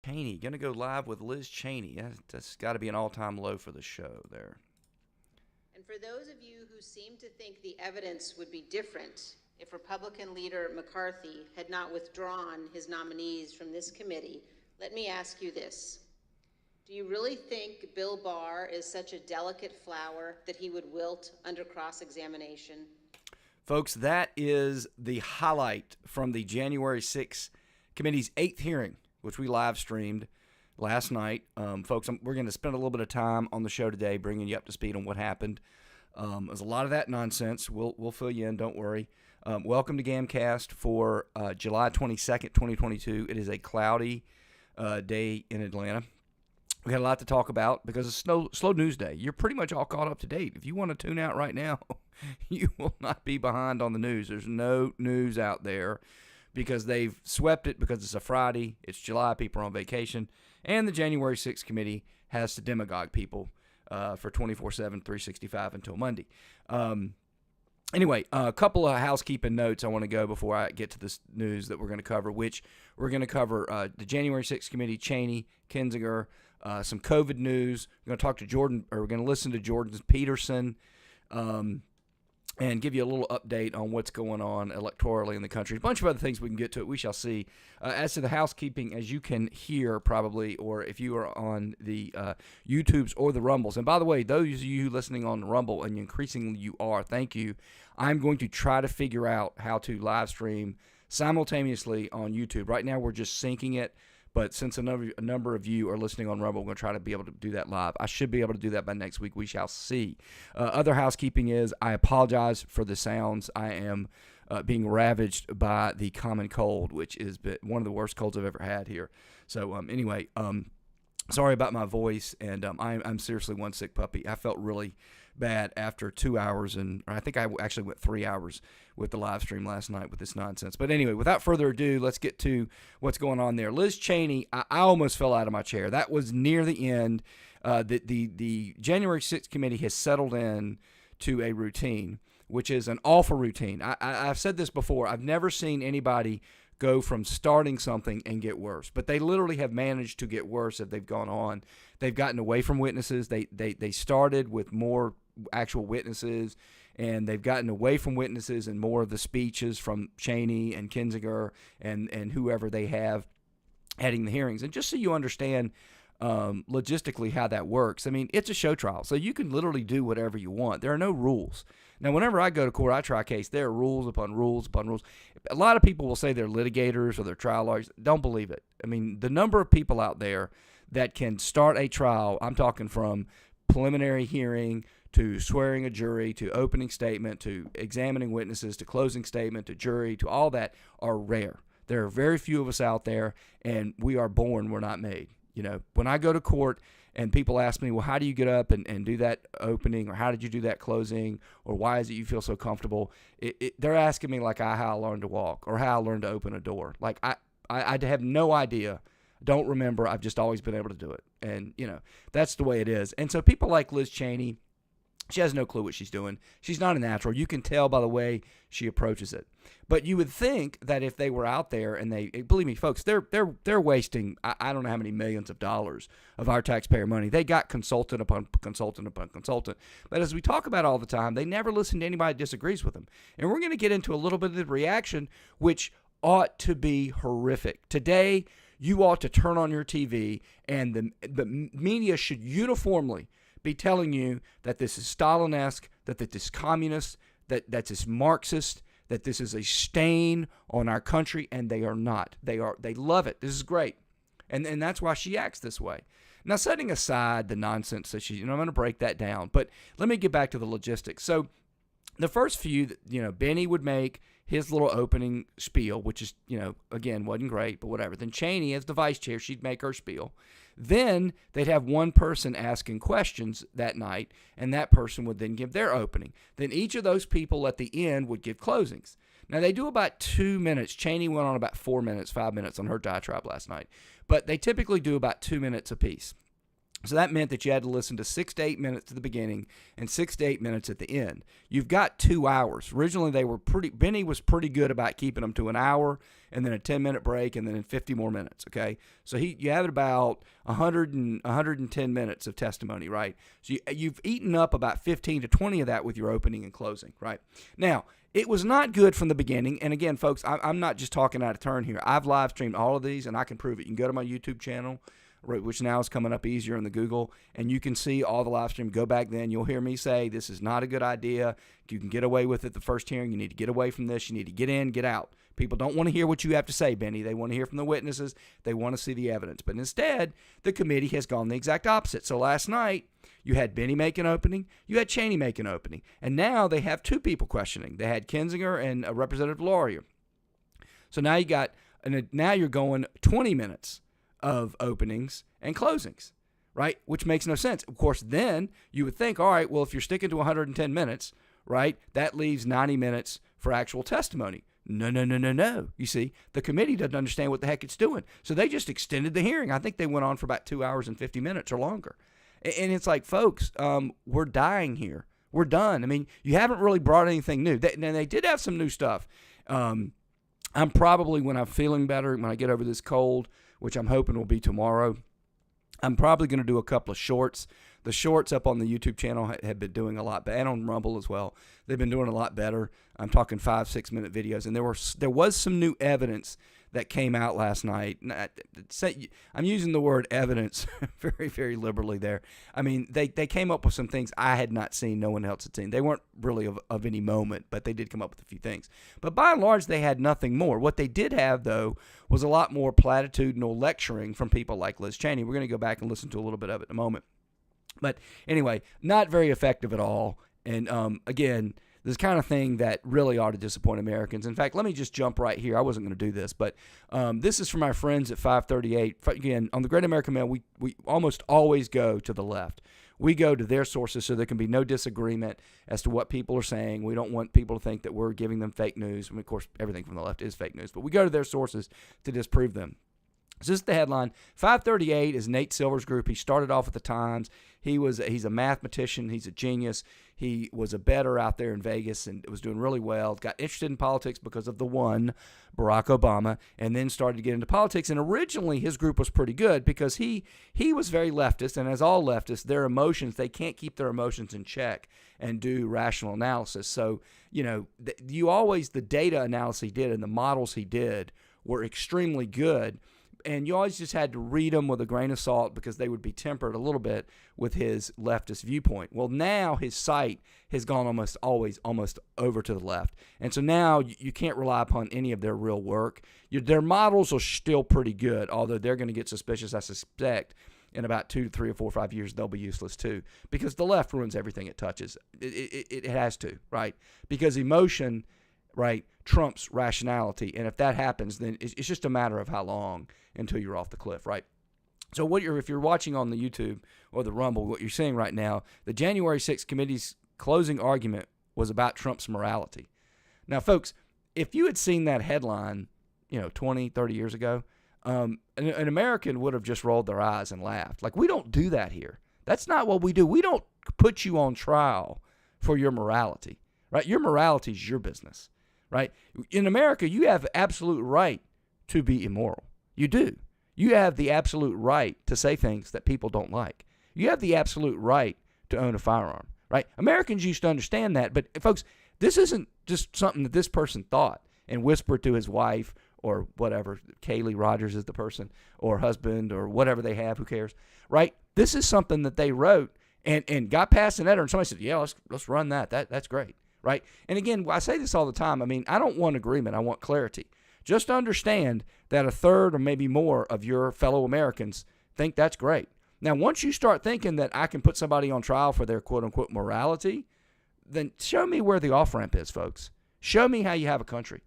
Cheney. Going to go live with Liz Cheney. That's got to be an all-time low for the show there. And for those of you who seem to think the evidence would be different if Republican leader McCarthy had not withdrawn his nominees from this committee, let me ask you this. Do you really think Bill Barr is such a delicate flower that he would wilt under cross-examination? Folks, that is the highlight from the January 6th committee's 8th hearing, which we live streamed last night. Folks, we're going to spend a little bit of time on the show today bringing you up to speed on what happened. There's a lot of that nonsense. We'll fill you in, don't worry. Welcome to GAMcast for July 22nd, 2022. It is a cloudy day in Atlanta. We had a lot to talk about because it's slow news day. You're pretty much all caught up to date. If you want to tune out right now, you will not be behind on the news. There's no news out there because they've swept it because it's a Friday. It's July. People are on vacation. And the January 6th committee has to demagogue people for 24/7, 365 until Monday. Anyway, a couple of housekeeping notes I want to go before I get to this news that we're going to cover, which we're going to cover the January 6th committee, Cheney, Kinzinger, some COVID news. We're going to talk to Jordan, or we're going to listen to Jordan Peterson and give you a little update on what's going on electorally in the country. A bunch of other things we can get to it. We shall see. As to the housekeeping, as you can hear probably, or if you are on the YouTubes or the Rumbles. And by the way, those of you listening on Rumble, and increasingly you are, thank you. I'm going to try to figure out how to live stream simultaneously on YouTube. Right now we're just syncing it. But since a number of you are listening on Rumble, we're going to try to be able to do that live. I should be able to do that by next week. We shall see. Other housekeeping is I apologize for the sounds. I am being ravaged by the common cold, which is one of the worst colds I've ever had here. So anyway, sorry about my voice, and I'm seriously one sick puppy. I felt really bad after 2 hours, or I think I actually went 3 hours with the live stream last night with this nonsense. But anyway, without further ado, let's get to what's going on there. Liz Cheney, I almost fell out of my chair. That was near the end. The January 6th committee has settled in to a routine, which is an awful routine. I've said this before. I've never seen anybody go from starting something and get worse. But they literally have managed to get worse as they've gone on. They've gotten away from witnesses. They started with more actual witnesses, and they've gotten away from witnesses and more of the speeches from Cheney and Kinzinger and whoever they have heading the hearings. And just so you understand logistically how that works, I mean, it's a show trial, so you can literally do whatever you want. There are no rules. Now, whenever I go to court, I try a case. There are rules upon rules upon rules. A lot of people will say they're litigators or they're trial lawyers. Don't believe it. I mean, the number of people out there that can start a trial, I'm talking from preliminary hearing to swearing a jury to opening statement to examining witnesses to closing statement to jury to all that, are rare. There are very few of us out there, and we are born, we're not made. You know, when I go to court and people ask me, well, how do you get up and do that opening, or how did you do that closing, or why is it you feel so comfortable? They're asking me like how I learned to walk or how I learned to open a door. Like I have no idea. Don't remember. I've just always been able to do it. And, you know, that's the way it is. And so people like Liz Cheney, she has no clue what she's doing. She's not a natural. You can tell by the way she approaches it. But you would think that if they were out there and believe me, folks, they're wasting, I don't know how many millions of dollars of our taxpayer money. They got consultant upon consultant upon consultant. But as we talk about all the time, they never listen to anybody that disagrees with them. And we're going to get into a little bit of the reaction, which ought to be horrific. Today, you ought to turn on your TV, and the media should uniformly be telling you that this is Stalin-esque, that this is communist, that this Marxist, that this is a stain on our country, and they are not. They love it. This is great. And that's why she acts this way. Now, setting aside the nonsense that I'm going to break that down, but let me get back to the logistics. So the first few, Bennie would make his little opening spiel, which is, again, wasn't great, but whatever. Then Cheney, as the vice chair, she'd make her spiel. Then they'd have one person asking questions that night, and that person would then give their opening. Then each of those people at the end would give closings. Now, they do about 2 minutes. Cheney went on about 4 minutes, 5 minutes on her diatribe last night. But they typically do about 2 minutes apiece. So that meant that you had to listen to 6 to 8 minutes at the beginning and 6 to 8 minutes at the end. You've got 2 hours. Originally, Bennie was pretty good about keeping them to an hour and then a 10-minute break and then 50 more minutes, okay? So you have about 110 minutes of testimony, right? So you've eaten up about 15 to 20 of that with your opening and closing, right? Now, it was not good from the beginning. And again, folks, I'm not just talking out of turn here. I've live streamed all of these, and I can prove it. You can go to my YouTube channel, which now is coming up easier in the Google, and you can see all the live stream. Go back then. You'll hear me say, this is not a good idea. You can get away with it the first hearing. You need to get away from this. You need to get in, get out. People don't want to hear what you have to say, Bennie. They want to hear from the witnesses. They want to see the evidence. But instead, the committee has gone the exact opposite. So last night, you had Bennie make an opening. You had Cheney make an opening. And now they have 2 people questioning. They had Kinzinger and a Representative Laurier. So now now you're going 20 minutes of openings and closings, right? Which makes no sense. Of course, then you would think, all right, well, if you're sticking to 110 minutes, right, that leaves 90 minutes for actual testimony. No. You see, the committee doesn't understand what the heck it's doing. So they just extended the hearing. I think they went on for about 2 hours and 50 minutes or longer. And it's like, folks, we're dying here. We're done. I mean, you haven't really brought anything new. They did have some new stuff. I'm probably, when I'm feeling better, when I get over this cold, which I'm hoping will be tomorrow, I'm probably going to do a couple of shorts. The shorts up on the YouTube channel have been doing a lot better, and on Rumble as well. They've been doing a lot better. I'm talking 5-6 minute videos, and there was some new evidence that came out last night. I'm using the word evidence very, very liberally there. I mean, they came up with some things I had not seen, no one else had seen. They weren't really of any moment, but they did come up with a few things. But by and large, they had nothing more. What they did have, though, was a lot more platitudinal lecturing from people like Liz Cheney. We're going to go back and listen to a little bit of it in a moment. But anyway, not very effective at all. And again, this kind of thing that really ought to disappoint Americans. In fact, let me just jump right here. I wasn't going to do this, but this is from our friends at 538. Again, on the Great American Mail, we almost always go to the left. We go to their sources so there can be no disagreement as to what people are saying. We don't want people to think that we're giving them fake news. I mean, of course, everything from the left is fake news, but we go to their sources to disprove them. So this is the headline. 538 is Nate Silver's group. He started off at the Times. He's a mathematician. He's a genius. He was a bettor out there in Vegas and was doing really well. Got interested in politics because of the one, Barack Obama, and then started to get into politics. And originally his group was pretty good because he was very leftist, and as all leftists, their emotions, they can't keep their emotions in check and do rational analysis. So, the data analysis he did and the models he did were extremely good. And you always just had to read them with a grain of salt because they would be tempered a little bit with his leftist viewpoint. Well, now his sight has gone almost over to the left. And so now you can't rely upon any of their real work. Their models are still pretty good, although they're going to get suspicious, I suspect. In about 2 to 3 or 4 or 5 years, they'll be useless too because the left ruins everything it touches. It has to, right? Because emotion, right, trumps rationality. And if that happens, then it's just a matter of how long until you're off the cliff, right? So if you're watching on the YouTube or the Rumble, what you're seeing right now, the January 6th committee's closing argument was about Trump's morality. Now, folks, if you had seen that headline, 20, 30 years ago, an American would have just rolled their eyes and laughed. Like, we don't do that here. That's not what we do. We don't put you on trial for your morality, right? Your morality is your business, right? In America, you have absolute right to be immoral. You do. You have the absolute right to say things that people don't like. You have the absolute right to own a firearm, right? Americans used to understand that, but folks, this isn't just something that this person thought and whispered to his wife or whatever. Kaylee Rogers is the person, or husband, or whatever they have. Who cares, right? This is something that they wrote and got past an editor, and somebody said, "Yeah, let's run that. That's great." Right? And again, I say this all the time. I mean, I don't want agreement. I want clarity. Just understand that a third or maybe more of your fellow Americans think that's great. Now, once you start thinking that I can put somebody on trial for their quote-unquote morality, then show me where the off-ramp is, folks. Show me how you have a country.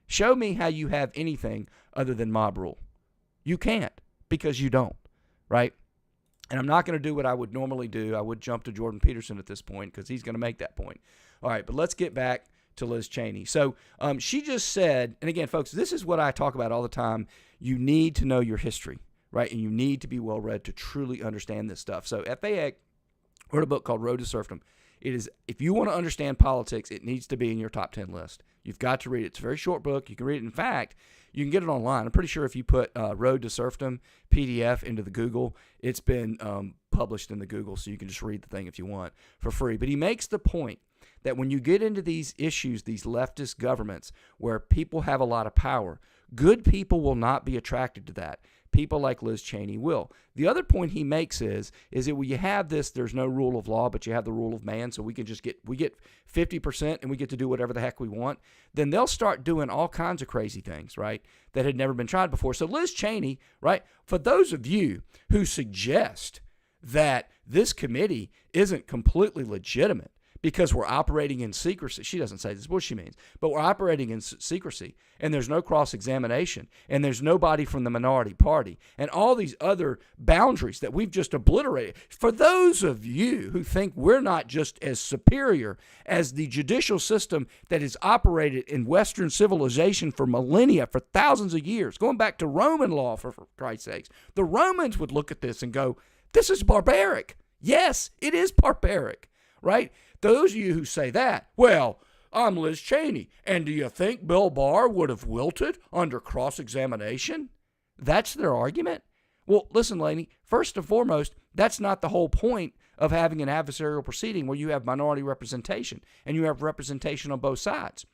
Show me how you have anything other than mob rule. You can't, because you don't, right? And I'm not going to do what I would normally do. I would jump to Jordan Peterson at this point because he's going to make that point. All right, but let's get back to Liz Cheney. So she just said, and again, folks, this is what I talk about all the time. You need to know your history, right? And you need to be well-read to truly understand this stuff. So FAA wrote a book called Road to Serfdom. It is, if you want to understand politics, it needs to be in your top 10 list. You've got to read it. It's a very short book. You can read it. In fact, you can get it online. I'm pretty sure if you put Road to Serfdom PDF into the Google, it's been published in the Google, so you can just read the thing if you want for free. But he makes the point that when you get into these issues, these leftist governments where people have a lot of power, good people will not be attracted to that. People like Liz Cheney will. The other point he makes is that when you have this, there's no rule of law, but you have the rule of man, so we get 50% and we get to do whatever the heck we want, then they'll start doing all kinds of crazy things, right, that had never been tried before. So Liz Cheney, right, for those of you who suggest that this committee isn't completely legitimate because we're operating in secrecy. She doesn't say this is what she means, but we're operating in secrecy, and there's no cross-examination, and there's nobody from the minority party, and all these other boundaries that we've just obliterated. For those of you who think we're not just as superior as the judicial system that has operated in Western civilization for millennia, for thousands of years, going back to Roman law, for Christ's sakes, the Romans would look at this and go, this is barbaric. Yes, it is barbaric, right? Those of you who say that, well, I'm Liz Cheney, and do you think Bill Barr would have wilted under cross-examination? That's their argument? Well, listen, lady, first and foremost, that's not the whole point of having an adversarial proceeding where you have minority representation and you have representation on both sides.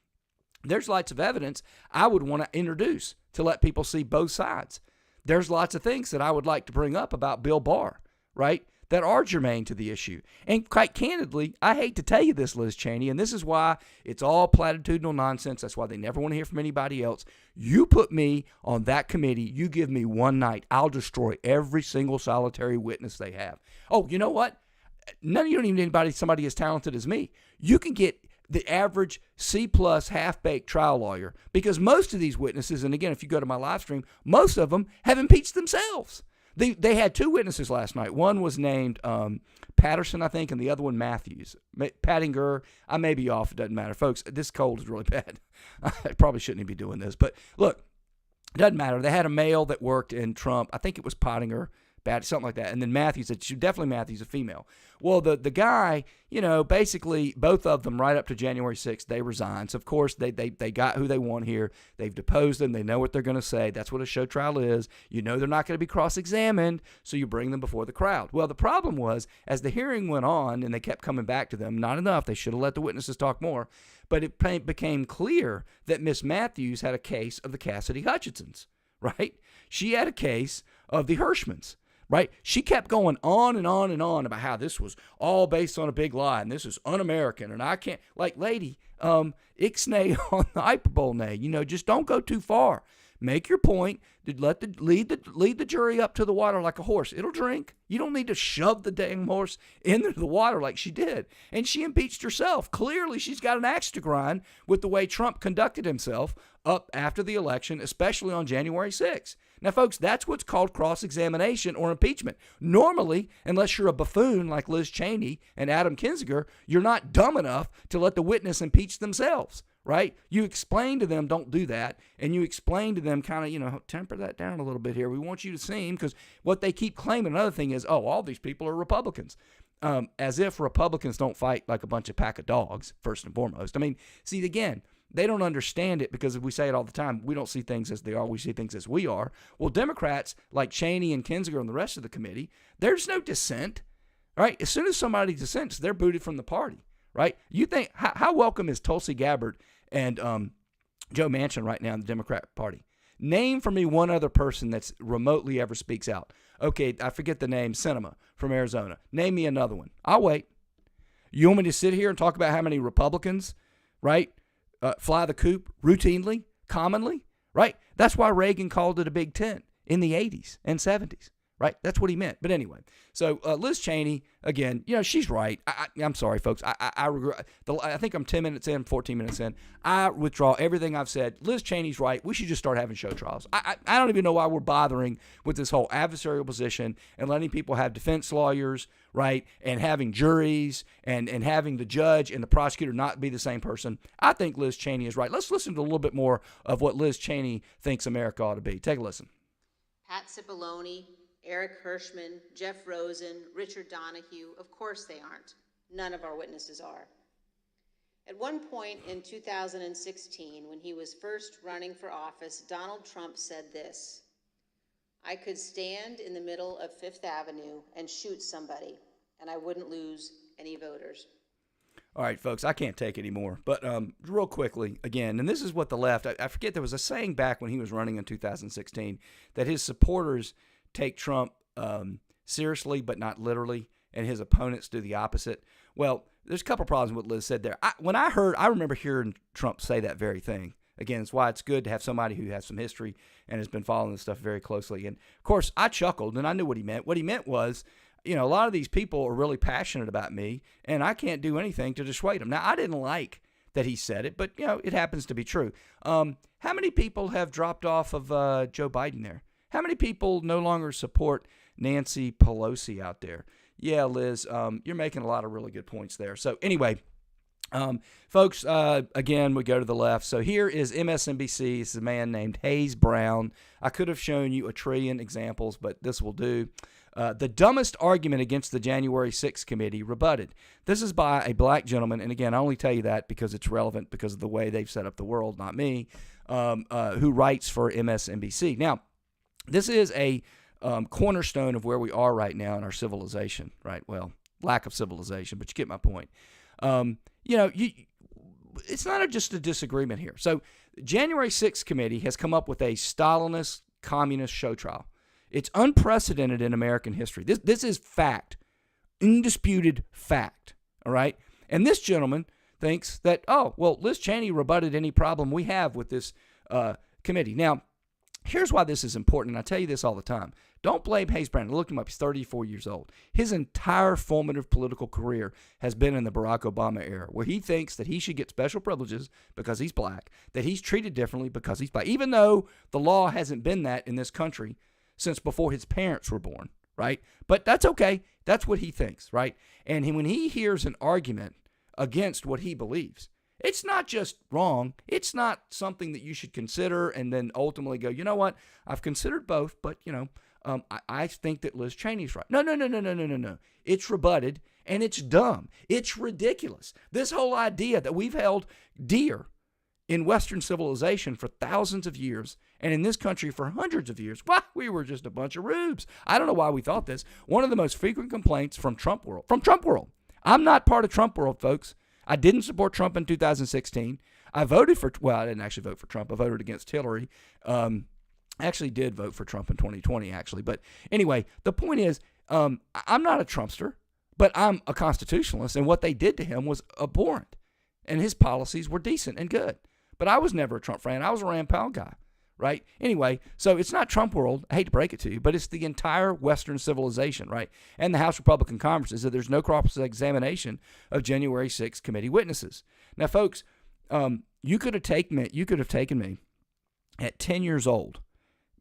There's lots of evidence I would want to introduce to let people see both sides. There's lots of things that I would like to bring up about Bill Barr, right, that are germane to the issue. And quite candidly, I hate to tell you this, Liz Cheney, and this is why it's all platitudinal nonsense. That's why they never want to hear from anybody else. You put me on that committee, you give me one night, I'll destroy every single solitary witness they have. Oh, you know what? None of you don't even need somebody as talented as me. You can get the average C-plus half-baked trial lawyer, because most of these witnesses, and again, if you go to my live stream, most of them have impeached themselves. They had two witnesses last night. One was named Patterson, I think, and the other one Matthews. Pattinger, I may be off. It doesn't matter. Folks, this cold is really bad. I probably shouldn't even be doing this. But look, it doesn't matter. They had a male that worked in Trump. I think it was Pottinger, something like that. And then Matthews, definitely Matthews, a female. Well, the guy, basically both of them right up to January 6th, they resigned. So, of course, they got who they want here. They've deposed them. They know what they're going to say. That's what a show trial is. They're not going to be cross-examined, so you bring them before the crowd. Well, the problem was, as the hearing went on and they kept coming back to them, not enough. They should have let the witnesses talk more. But it became clear that Miss Matthews had a case of the Cassidy Hutchinsons, right? She had a case of the Hirschmans. Right? She kept going on and on and on about how this was all based on a big lie and this is un-American and I can't, lady, ixnay on the hyperbole, just don't go too far. Make your point. Lead the jury up to the water like a horse. It'll drink. You don't need to shove the dang horse into the water like she did. And she impeached herself. Clearly, she's got an axe to grind with the way Trump conducted himself up after the election, especially on January 6th. Now, folks, that's what's called cross-examination or impeachment. Normally, unless you're a buffoon like Liz Cheney and Adam Kinzinger, you're not dumb enough to let the witness impeach themselves, right? You explain to them, don't do that, and you explain to them kind of, temper that down a little bit here. We want you to see him, because what they keep claiming, another thing is, all these people are Republicans. As if Republicans don't fight like a bunch of pack of dogs, first and foremost. I mean, see, again, they don't understand it because we say it all the time. We don't see things as they are. We see things as we are. Well, Democrats like Cheney and Kinzinger and the rest of the committee, there's no dissent, right? As soon as somebody dissents, they're booted from the party, right? You think, how welcome is Tulsi Gabbard and Joe Manchin right now in the Democrat Party? Name for me one other person that's remotely ever speaks out. Okay, I forget the name, Sinema from Arizona. Name me another one. I'll wait. You want me to sit here and talk about how many Republicans, right, fly the coop routinely, commonly, right? That's why Reagan called it a big tent in the 80s and 70s, right? That's what he meant. But anyway, so Liz Cheney, again, she's right. I'm sorry, folks. I regret. I think I'm 10 minutes in, 14 minutes in. I withdraw everything I've said. Liz Cheney's right. We should just start having show trials. I don't even know why we're bothering with this whole adversarial position and letting people have defense lawyers, right, and having juries and having the judge and the prosecutor not be the same person. I think Liz Cheney is right. Let's listen to a little bit more of what Liz Cheney thinks America ought to be. Take a listen. Pat Cipollone, Eric Hirschman, Jeff Rosen, Richard Donahue, of course they aren't. None of our witnesses are. At one point in 2016, when he was first running for office, Donald Trump said this: "I could stand in the middle of Fifth Avenue and shoot somebody, and I wouldn't lose any voters." All right, folks, I can't take it anymore. But real quickly, again, and this is what the left, I forget, there was a saying back when he was running in 2016 that his supporters take Trump seriously but not literally, and his opponents do the opposite. Well, there's a couple problems with what Liz said there. I remember hearing Trump say that very thing. Again, it's why it's good to have somebody who has some history and has been following this stuff very closely. And, of course, I chuckled, and I knew what he meant. What he meant was, a lot of these people are really passionate about me, and I can't do anything to dissuade them. Now, I didn't like that he said it, but, it happens to be true. How many people have dropped off of Joe Biden there? How many people no longer support Nancy Pelosi out there? Yeah, Liz, you're making a lot of really good points there. So anyway, folks, again, we go to the left. So here is MSNBC. This is a man named Hayes Brown. I could have shown you a trillion examples, but this will do. The dumbest argument against the January 6th committee rebutted. This is by a black gentleman, and again, I only tell you that because it's relevant because of the way they've set up the world, not me, who writes for MSNBC. Now, this is a cornerstone of where we are right now in our civilization, right? Well, lack of civilization, but you get my point. It's not just a disagreement here. So January 6th committee has come up with a Stalinist communist show trial. It's unprecedented in American history. This is fact, undisputed fact, all right? And this gentleman thinks that, Liz Cheney rebutted any problem we have with this committee. Now, here's why this is important, and I tell you this all the time. Don't blame Hayes Brown. I looked him up. He's 34 years old. His entire formative political career has been in the Barack Obama era, where he thinks that he should get special privileges because he's black, that he's treated differently because he's black, even though the law hasn't been that in this country since before his parents were born, right? But that's okay. That's what he thinks, right? And when he hears an argument against what he believes, it's not just wrong. It's not something that you should consider and then ultimately go, you know what? I've considered both, but, I think that Liz Cheney's right. No. It's rebutted, and it's dumb. It's ridiculous. This whole idea that we've held dear in Western civilization for thousands of years and in this country for hundreds of years, we were just a bunch of rubes. I don't know why we thought this. One of the most frequent complaints from Trump world. I'm not part of Trump world, folks. I didn't support Trump in 2016. I voted for, I didn't actually vote for Trump. I voted against Hillary. I actually did vote for Trump in 2020, actually. But anyway, the point is, I'm not a Trumpster, but I'm a constitutionalist, and what they did to him was abhorrent, and his policies were decent and good. But I was never a Trump fan. I was a Rand Paul guy, right? Anyway, so it's not Trump world. I hate to break it to you, but it's the entire Western civilization, right? And the House Republican Conference is that there's no cross-examination of January 6th committee witnesses. Now, folks, you could have taken me at 10 years old,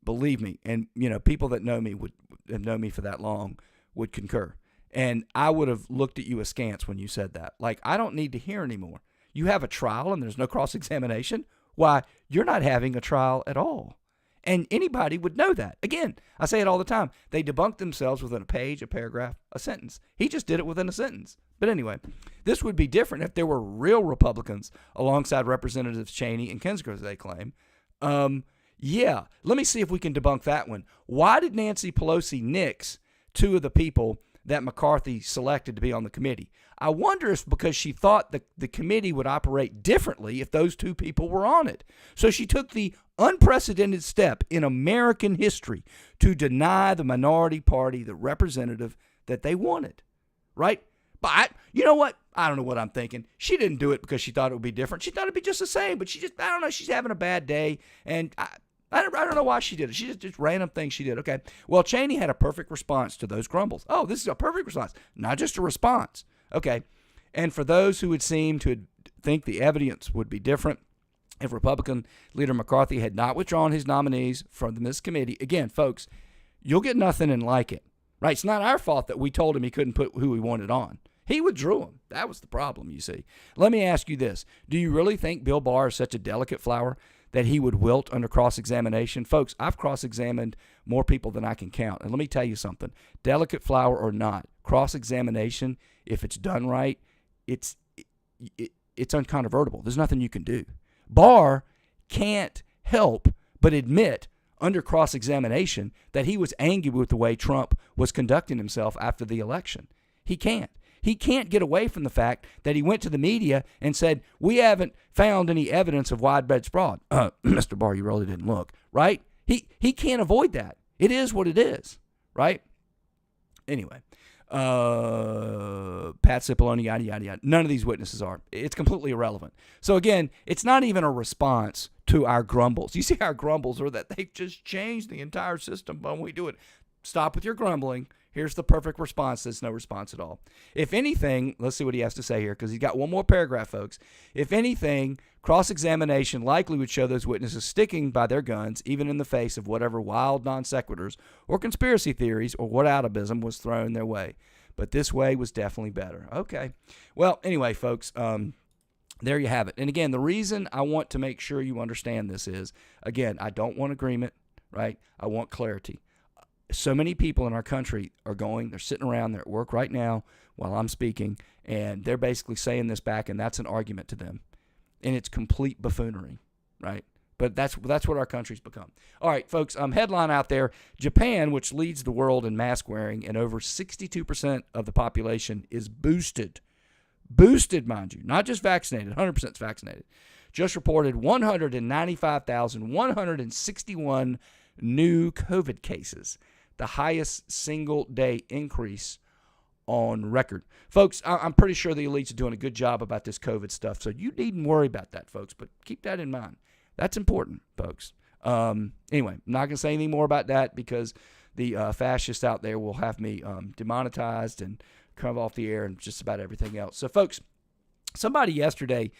believe me, and people that know me would have known me for that long would concur. And I would have looked at you askance when you said that. Like, I don't need to hear anymore. You have a trial and there's no cross-examination? Why, you're not having a trial at all. And anybody would know that. Again, I say it all the time. They debunk themselves within a page, a paragraph, a sentence. He just did it within a sentence. But anyway, this would be different if there were real Republicans alongside Representatives Cheney and Kinzinger, as they claim. Yeah, let me see if we can debunk that one. Why did Nancy Pelosi nix two of the people that McCarthy selected to be on the committee? I wonder if because she thought the committee would operate differently if those two people were on it. So she took the unprecedented step in American history to deny the minority party the representative that they wanted, right? But you know what? I don't know what I'm thinking. She didn't do it because she thought it would be different. She thought it'd be just the same, but I don't know, she's having a bad day, and I don't know why she did it. She just random things she did. Okay. Well, Cheney had a perfect response to those grumbles. Oh, this is a perfect response, not just a response. Okay. And for those who would seem to think the evidence would be different if Republican leader McCarthy had not withdrawn his nominees from this committee, again, folks, you'll get nothing and like it. Right? It's not our fault that we told him he couldn't put who he wanted on. He withdrew him. That was the problem, you see. Let me ask you this. Do you really think Bill Barr is such a delicate flower that he would wilt under cross-examination. Folks, I've cross-examined more people than I can count. And let me tell you something. Delicate flower or not, cross-examination, if it's done right, it's uncontrovertible. There's nothing you can do. Barr can't help but admit under cross-examination that he was angry with the way Trump was conducting himself after the election. He can't. He can't get away from the fact that he went to the media and said, we haven't found any evidence of widespread fraud. Mr. Barr, you really didn't look, right? He can't avoid that. It is what it is, right? Anyway, Pat Cipollone, yada, yada, yada. None of these witnesses are. It's completely irrelevant. So again, it's not even a response to our grumbles. You see, our grumbles are that they've just changed the entire system when we do it. Stop with your grumbling. Here's the perfect response. There's no response at all. If anything, let's see what he has to say here, because he's got one more paragraph, folks. If anything, cross-examination likely would show those witnesses sticking by their guns, even in the face of whatever wild non sequiturs or conspiracy theories or whataboutism was thrown their way. But this way was definitely better. Okay. Well, anyway, folks, there you have it. And again, the reason I want to make sure you understand this is, again, I don't want agreement, right? I want clarity. So many people in our country they're sitting around, they're at work right now while I'm speaking, and they're basically saying this back, and that's an argument to them. And it's complete buffoonery, right? But that's what our country's become. All right, folks, headline out there, Japan, which leads the world in mask wearing, and over 62% of the population is boosted. Boosted, mind you, not just vaccinated, 100% vaccinated. Just reported 195,161 new COVID cases. The highest single-day increase on record. Folks, I'm pretty sure the elites are doing a good job about this COVID stuff, so you needn't worry about that, folks, but keep that in mind. That's important, folks. Anyway, I'm not going to say anything more about that because the fascists out there will have me demonetized and come off the air and just about everything else. So, folks, somebody yesterday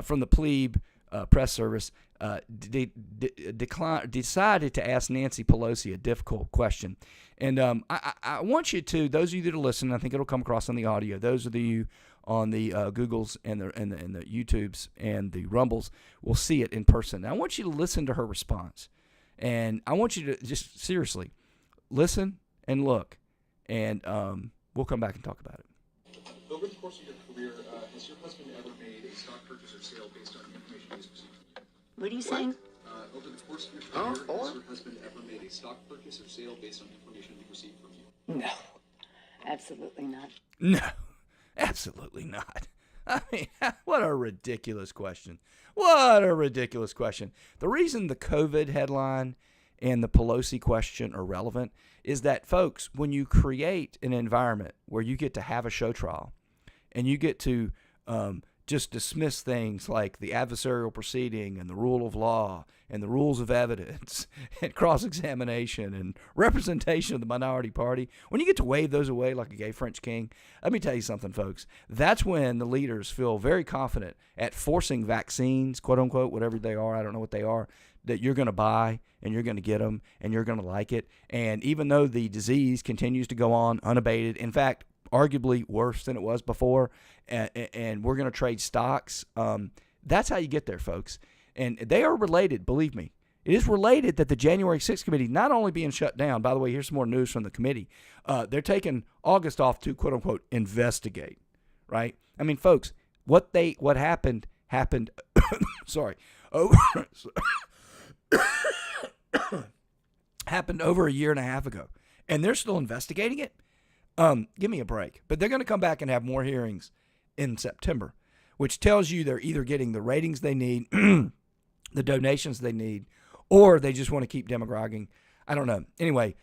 from the Plebe press service decided to ask Nancy Pelosi a difficult question. And I want you to, those of you that are listening, I think it'll come across on the audio, those of you on the Googles and the YouTubes and the Rumbles will see it in person. Now, I want you to listen to her response. And I want you to just seriously listen and look. And we'll come back and talk about it. Over the course of your career, has your husband ever made a stock purchase or sale based on the information he's received? What are you saying? Over the course of your career, has your husband ever made a stock purchase or sale based on information he received from you? No, absolutely not. No, absolutely not. I mean, what a ridiculous question. What a ridiculous question. The reason the COVID headline and the Pelosi question are relevant is that, folks, when you create an environment where you get to have a show trial and you get to just dismiss things like the adversarial proceeding and the rule of law and the rules of evidence and cross-examination and representation of the minority party, when you get to wave those away like a gay French king, let me tell you something, folks. That's when the leaders feel very confident at forcing vaccines, quote unquote, whatever they are, I don't know what they are, that you're going to buy and you're going to get them and you're going to like it. And even though the disease continues to go on unabated, in fact, arguably worse than it was before, and we're going to trade stocks. That's how you get there, folks. And they are related, believe me. It is related that the January 6th committee not only being shut down, by the way, here's some more news from the committee. They're taking August off to, quote unquote, investigate, right? I mean, folks, what happened, sorry, happened over a year and a half ago, and they're still investigating it. Give me a break. But they're going to come back and have more hearings in September, which tells you they're either getting the ratings they need, the donations they need, or they just want to keep demagoguing. I don't know. Anyway,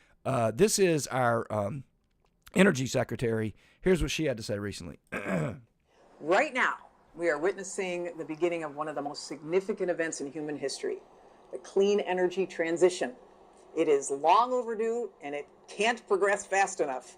this is our energy secretary. Here's what she had to say recently. Right now, we are witnessing the beginning of one of the most significant events in human history, the clean energy transition. It is long overdue, and it can't progress fast enough.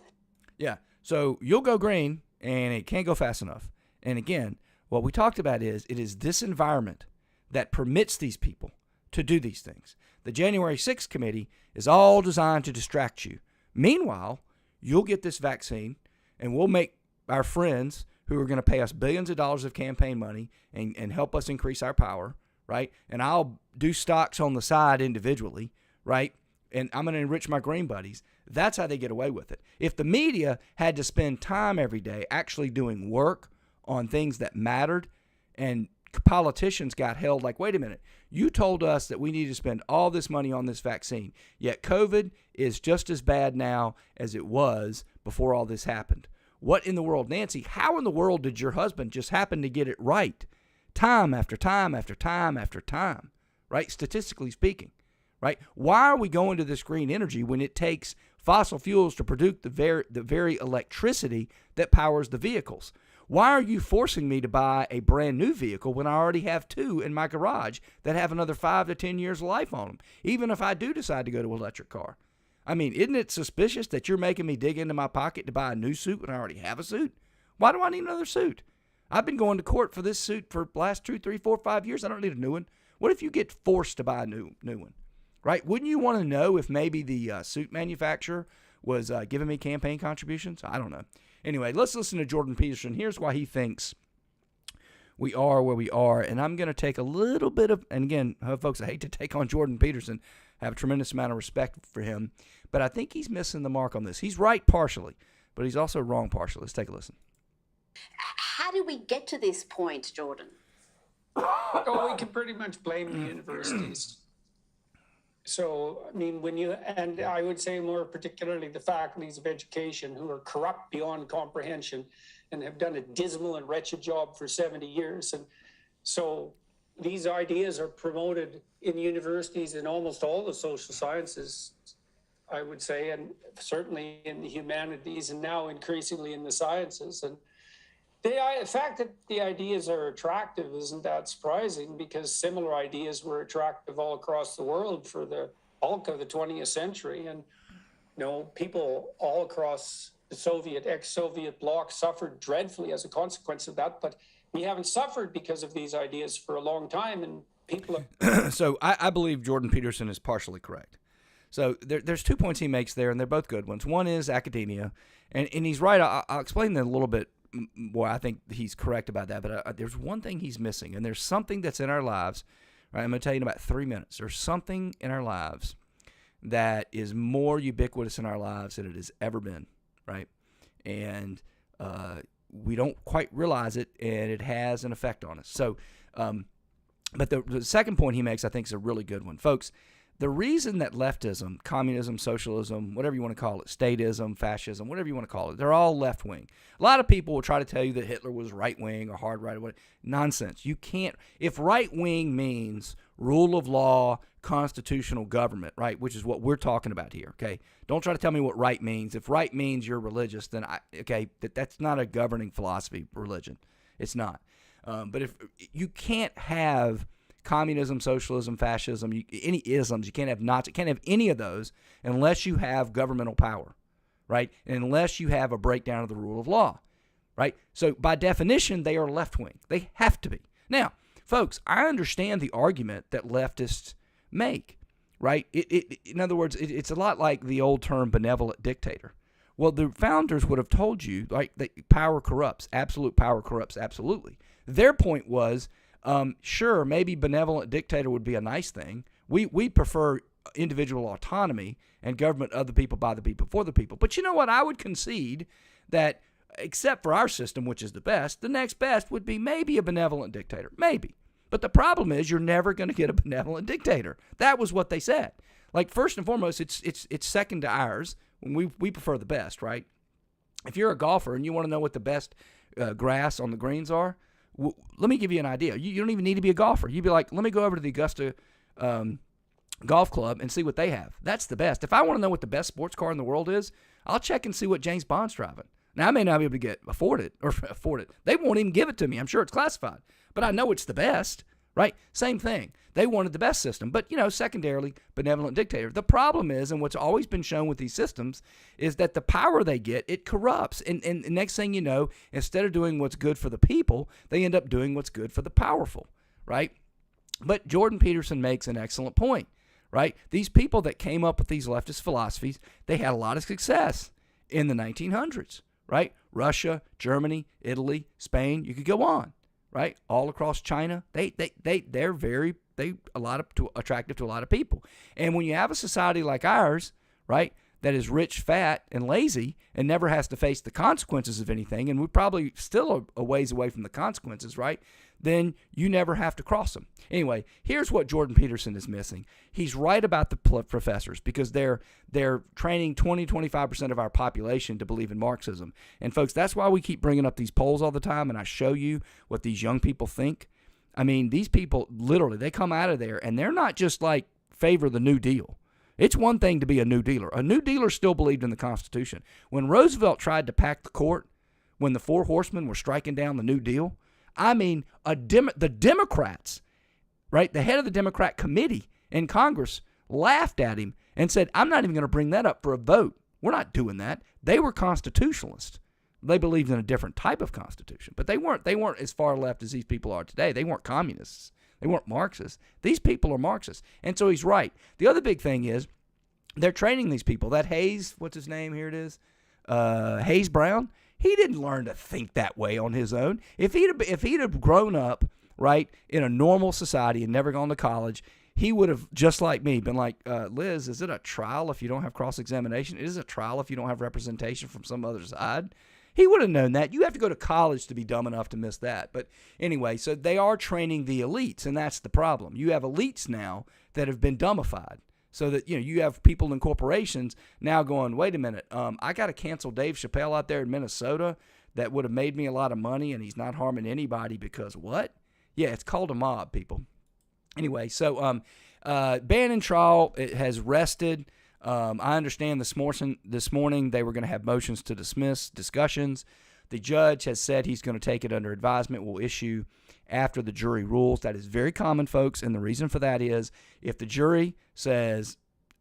Yeah, so you'll go green, and it can't go fast enough. And again, what we talked about is it is this environment that permits these people to do these things. The January 6th committee is all designed to distract you. Meanwhile, you'll get this vaccine, and we'll make our friends who are going to pay us billions of dollars of campaign money and help us increase our power, right? And I'll do stocks on the side individually, right? And I'm going to enrich my green buddies. That's how they get away with it. If the media had to spend time every day actually doing work on things that mattered, and politicians got held like, wait a minute, you told us that we need to spend all this money on this vaccine, yet COVID is just as bad now as it was before all this happened. What in the world, Nancy, how in the world did your husband just happen to get it right time after time after time after time, right? Statistically speaking, right? Why are we going to this green energy when it takes fossil fuels to produce the very electricity that powers the vehicles? Why are you forcing me to buy a brand new vehicle when I already have two in my garage that have another 5 to 10 years of life on them, even if I do decide to go to an electric car? I mean, isn't it suspicious that you're making me dig into my pocket to buy a new suit when I already have a suit? Why do I need another suit? I've been going to court for this suit for the last 2, 3, 4, 5 years. I don't need a new one. What if you get forced to buy a new one, right? Wouldn't you want to know if maybe the suit manufacturer was giving me campaign contributions? I don't know. Anyway, let's listen to Jordan Peterson. Here's why he thinks we are where we are. And I'm going to take a little bit of, and again, folks, I hate to take on Jordan Peterson. I have a tremendous amount of respect for him. But I think he's missing the mark on this. He's right partially, but he's also wrong partially. Let's take a listen. How did we get to this point, Jordan? Oh, we can pretty much blame the universities. So, I mean, and I would say more particularly the faculties of education, who are corrupt beyond comprehension and have done a dismal and wretched job for 70 years. And so these ideas are promoted in universities in almost all the social sciences, I would say, and certainly in the humanities, and now increasingly in the sciences. And the fact that the ideas are attractive isn't that surprising, because similar ideas were attractive all across the world for the bulk of the 20th century. And, people all across the ex-Soviet bloc suffered dreadfully as a consequence of that. But we haven't suffered because of these ideas for a long time. And people have... So I believe Jordan Peterson is partially correct. So there's 2 points he makes there, and they're both good ones. One is academia, and he's right. I'll explain that a little bit. Well, I think he's correct about that, but there's one thing he's missing, and there's something that's in our lives, right? I'm going to tell you in about 3 minutes. There's something in our lives that is more ubiquitous in our lives than it has ever been, right? And we don't quite realize it, and it has an effect on us. So, but the second point he makes, I think, is a really good one. Folks, the reason that leftism, communism, socialism, whatever you want to call it, statism, fascism, whatever you want to call it, they're all left-wing. A lot of people will try to tell you that Hitler was right-wing or hard-right or whatever. Nonsense. You can't. If right-wing means rule of law, constitutional government, right, which is what we're talking about here, okay? Don't try to tell me what right means. If right means you're religious, then, that's not a governing philosophy, religion. It's not. But if you can't have communism, socialism, fascism, any isms, you can't have Nazi, can't have any of those unless you have governmental power, right? And unless you have a breakdown of the rule of law, right? So by definition, they are left-wing. They have to be. Now, folks, I understand the argument that leftists make, right? In other words, it's a lot like the old term benevolent dictator. Well, the founders would have told you, like, that power corrupts. Absolute power corrupts absolutely. Their point was, sure, maybe benevolent dictator would be a nice thing. We prefer individual autonomy and government of the people, by the people, for the people. But you know what? I would concede that, except for our system, which is the best, the next best would be maybe a benevolent dictator. Maybe. But the problem is you're never going to get a benevolent dictator. That was what they said. Like, first and foremost, it's second to ours. We prefer the best, right? If you're a golfer and you want to know what the best grass on the greens are, let me give you an idea. You don't even need to be a golfer. You'd be like, let me go over to the Augusta Golf Club and see what they have. That's the best. If I want to know what the best sports car in the world is, I'll check and see what James Bond's driving. Now, I may not be able to afford it. They won't even give it to me. I'm sure it's classified. But I know it's the best, right? Same thing. They wanted the best system. But, secondarily, benevolent dictator. The problem is, and what's always been shown with these systems, is that the power they get, it corrupts. And the next thing you know, instead of doing what's good for the people, they end up doing what's good for the powerful, right? But Jordan Peterson makes an excellent point, right? These people that came up with these leftist philosophies, they had a lot of success in the 1900s, right? Russia, Germany, Italy, Spain, you could go on, right? All across China, they're very attractive to a lot of people. And when you have a society like ours, right, that is rich, fat, and lazy, and never has to face the consequences of anything, and we're probably still a ways away from the consequences, right? Then you never have to cross them. Anyway, here's what Jordan Peterson is missing. He's right about the professors, because they're training 20-25% of our population to believe in Marxism. And folks, that's why we keep bringing up these polls all the time, and I show you what these young people think. I mean, these people, literally, they come out of there, and they're not just like favor the New Deal. It's one thing to be a New Dealer. A New Dealer still believed in the Constitution. When Roosevelt tried to pack the court, when the Four Horsemen were striking down the New Deal, I mean, the Democrats, right, the head of the Democrat committee in Congress laughed at him and said, I'm not even going to bring that up for a vote. We're not doing that. They were constitutionalists. They believed in a different type of constitution, but they weren't as far left as these people are today. They weren't communists. They weren't Marxists. These people are Marxists. And so he's right. The other big thing is they're training these people. That Hayes, what's his name? Here it is. Hayes Brown. He didn't learn to think that way on his own. If he'd have grown up, right, in a normal society and never gone to college, he would have, just like me, been like, Liz, is it a trial if you don't have cross-examination? Is it a trial if you don't have representation from some other side? He would have known that. You have to go to college to be dumb enough to miss that. But anyway, so they are training the elites, and that's the problem. You have elites now that have been dumbified, so that you have people in corporations now going, wait a minute, I got to cancel Dave Chappelle out there in Minnesota that would have made me a lot of money, and he's not harming anybody because what? Yeah, it's called a mob, people. Anyway, so Bannon trial has rested. I understand this morning they were going to have motions to dismiss discussions. The judge has said he's going to take it under advisement. Will issue after the jury rules. That is very common, folks, and the reason for that is if the jury says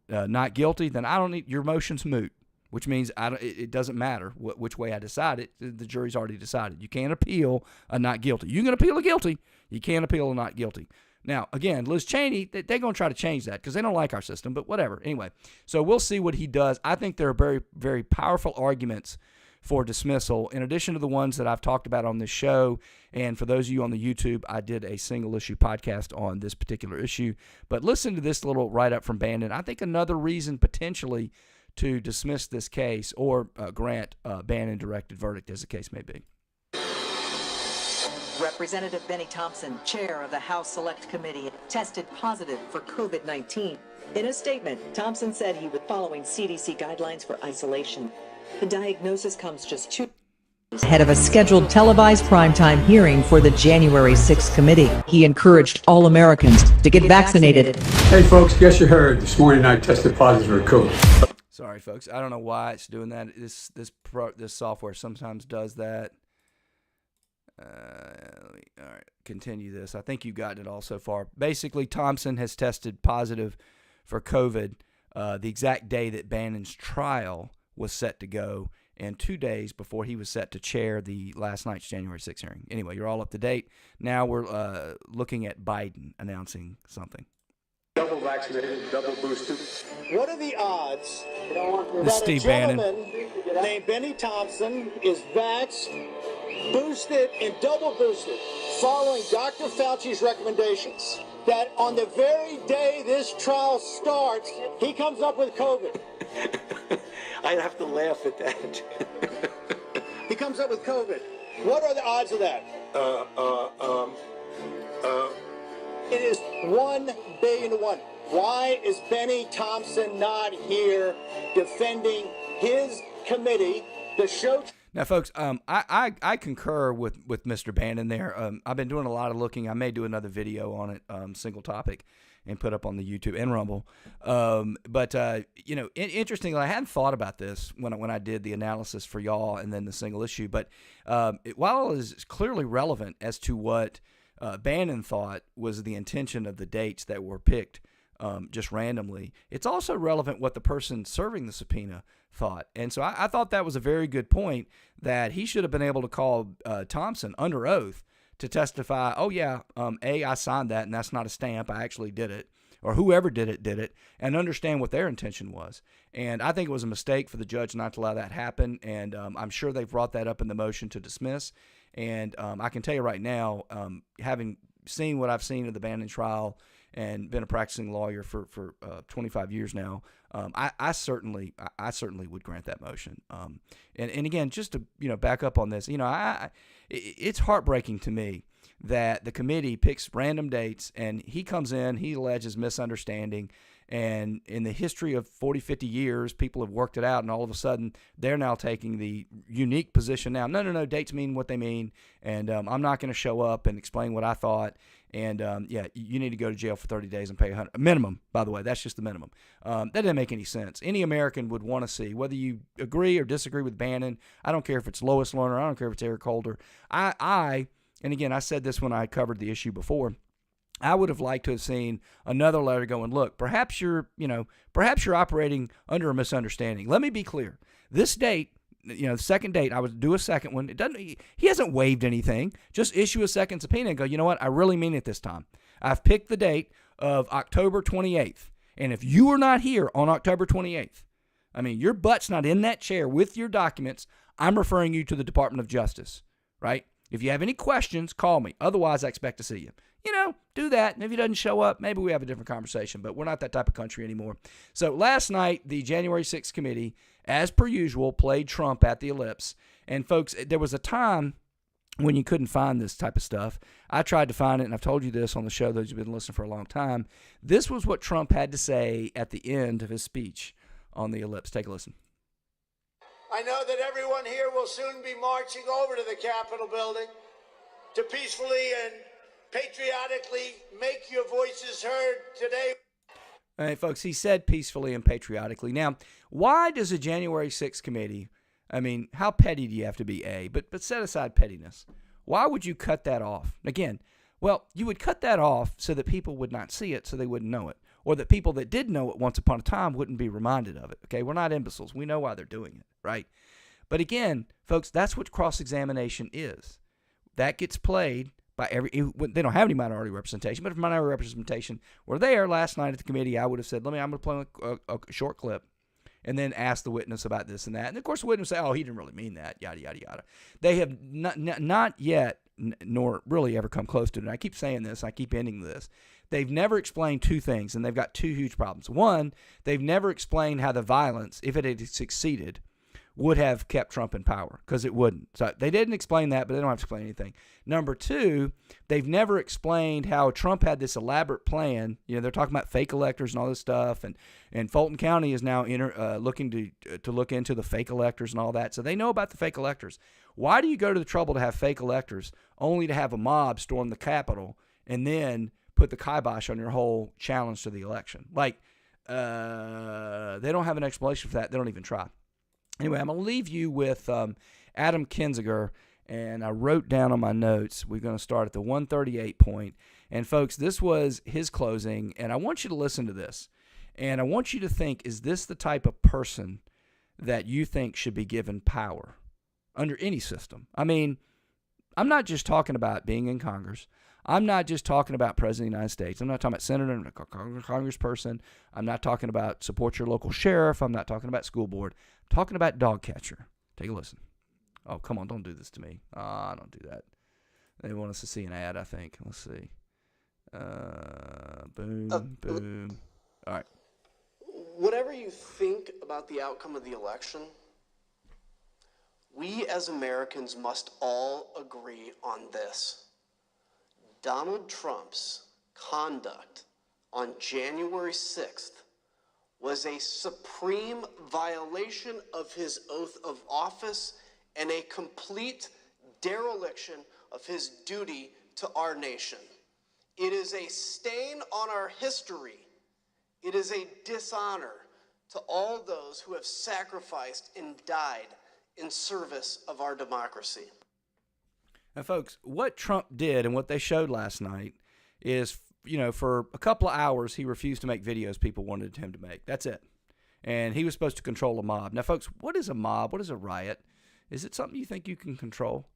not guilty, then I don't need your motion's moot, which means it doesn't matter which way I decide it. The jury's already decided. You can't appeal a not guilty. You can appeal a guilty. You can't appeal a not guilty. Now, again, Liz Cheney, they're going to try to change that because they don't like our system, but whatever. Anyway, so we'll see what he does. I think there are very, very powerful arguments for dismissal, in addition to the ones that I've talked about on this show. And for those of you on the YouTube, I did a single-issue podcast on this particular issue. But listen to this little write-up from Bannon. I think another reason potentially to dismiss this case or grant Bannon-directed verdict, as the case may be. Representative Bennie Thompson, chair of the House Select Committee, tested positive for COVID-19. In a statement, Thompson said he was following CDC guidelines for isolation. The diagnosis comes just 2 days ahead of a scheduled televised primetime hearing for the January 6th committee. He encouraged all Americans to get vaccinated. Hey folks, guess you heard. This morning I tested positive for COVID. Sorry, folks. I don't know why it's doing that. This software sometimes does that. All right, continue this. I think you've gotten it all so far. Basically, Thompson has tested positive for COVID the exact day that Bannon's trial was set to go, and 2 days before he was set to chair the last night's January 6th hearing. Anyway, you're all up to date. Now we're looking at Biden announcing something. Double vaccinated, double boosted. What are the odds This is Steve Bannon named Bennie Thompson is vaxxed, boosted, and double boosted, following Dr. Fauci's recommendations, that on the very day this trial starts, he comes up with COVID? I'd have to laugh at that. He comes up with COVID. What are the odds of that? It is 1 billion to 1. Why is Bennie Thompson not here defending his committee to show? Now, folks, I concur with Mr. Bannon there. I've been doing a lot of looking. I may do another video on it, single topic, and put up on the YouTube and Rumble. Interestingly, I hadn't thought about this when I did the analysis for y'all and then the single issue. But while it is clearly relevant as to what Bannon thought was the intention of the dates that were picked just randomly, it's also relevant what the person serving the subpoena thought. And so I thought that was a very good point, that he should have been able to call Thompson under oath to testify, oh yeah, I signed that and that's not a stamp, I actually did it. or whoever did it, and understand what their intention was. And I think it was a mistake for the judge not to allow that happen, and I'm sure they've brought that up in the motion to dismiss. And I can tell you right now, having seen what I've seen of the Bannon trial and been a practicing lawyer for 25 years now, I certainly would grant that motion. And again, just to back up on this, it's heartbreaking to me that the committee picks random dates and he comes in, he alleges misunderstanding, and in the history of 40, 50 years, people have worked it out, and all of a sudden they're now taking the unique position now. No, dates mean what they mean, and I'm not going to show up and explain what I thought. And, you need to go to jail for 30 days and pay a minimum, by the way. That's just the minimum. That doesn't make any sense. Any American would want to see, whether you agree or disagree with Bannon, I don't care if it's Lois Lerner, I don't care if it's Eric Holder. And again, I said this when I covered the issue before, I would have liked to have seen another letter going, look, perhaps you're operating under a misunderstanding. Let me be clear. This date, the second date, I would do a second one. He hasn't waived anything. Just issue a second subpoena and go, you know what? I really mean it this time. I've picked the date of October 28th. And if you are not here on October 28th, your butt's not in that chair with your documents, I'm referring you to the Department of Justice, right? If you have any questions, call me. Otherwise, I expect to see you. Do that. And if he doesn't show up, maybe we have a different conversation. But we're not that type of country anymore. So last night, the January 6th committee, as per usual, played Trump at the ellipse. And folks, there was a time when you couldn't find this type of stuff. I tried to find it, and I've told you this on the show, those who've been listening for a long time. This was what Trump had to say at the end of his speech on the ellipse. Take a listen. I know that everyone here will soon be marching over to the Capitol building to peacefully and patriotically make your voices heard today. All right, folks, he said peacefully and patriotically. Now, why does a January 6th committee, how petty do you have to be, A? But set aside pettiness. Why would you cut that off? Again, well, you would cut that off so that people would not see it, so they wouldn't know it. Or that people that did know it once upon a time wouldn't be reminded of it. Okay, we're not imbeciles. We know why they're doing it, right? But again, folks, that's what cross-examination is. That gets played by they don't have any minority representation, but if minority representation were there last night at the committee, I would have said, I'm going to play a short clip and then ask the witness about this and that. And of course, the witness would say, he didn't really mean that, yada, yada, yada. They have not yet, nor really ever come close to it. And I keep saying this, I keep ending this. They've never explained two things, and they've got two huge problems. One, they've never explained how the violence, if it had succeeded, would have kept Trump in power, because it wouldn't. So they didn't explain that, but they don't have to explain anything. Number two, they've never explained how Trump had this elaborate plan. They're talking about fake electors and all this stuff, and Fulton County is now looking to look into the fake electors and all that. So they know about the fake electors. Why do you go to the trouble to have fake electors only to have a mob storm the Capitol and then put the kibosh on your whole challenge to the election? They don't have an explanation for that. They don't even try. Anyway, I'm going to leave you with Adam Kinzinger, and I wrote down on my notes, we're going to start at the 138 point. And folks, this was his closing, and I want you to listen to this. And I want you to think, is this the type of person that you think should be given power under any system? I'm not just talking about being in Congress. I'm not just talking about President of the United States. I'm not talking about senator and congressperson. I'm not talking about support your local sheriff. I'm not talking about school board. I'm talking about dog catcher. Take a listen. Oh, come on, don't do this to me. Don't do that. They want us to see an ad, I think. Let's see. Boom. All right. Whatever you think about the outcome of the election, we as Americans must all agree on this. Donald Trump's conduct on January 6th was a supreme violation of his oath of office and a complete dereliction of his duty to our nation. It is a stain on our history. It is a dishonor to all those who have sacrificed and died in service of our democracy. Now, folks, what Trump did and what they showed last night is, for a couple of hours, he refused to make videos people wanted him to make. That's it. And he was supposed to control a mob. Now, folks, what is a mob? What is a riot? Is it something you think you can control?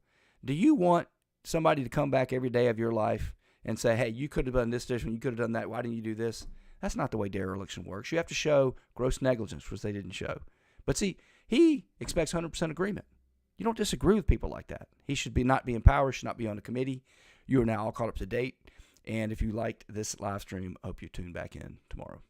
Do you want somebody to come back every day of your life and say, hey, you could have done this, you could have done that, why didn't you do this? That's not the way dereliction works. You have to show gross negligence, which they didn't show. But see, he expects 100% agreement. You don't disagree with people like that. He should not be in power, should not be on the committee. You are now all caught up to date. And if you liked this live stream, I hope you tune back in tomorrow.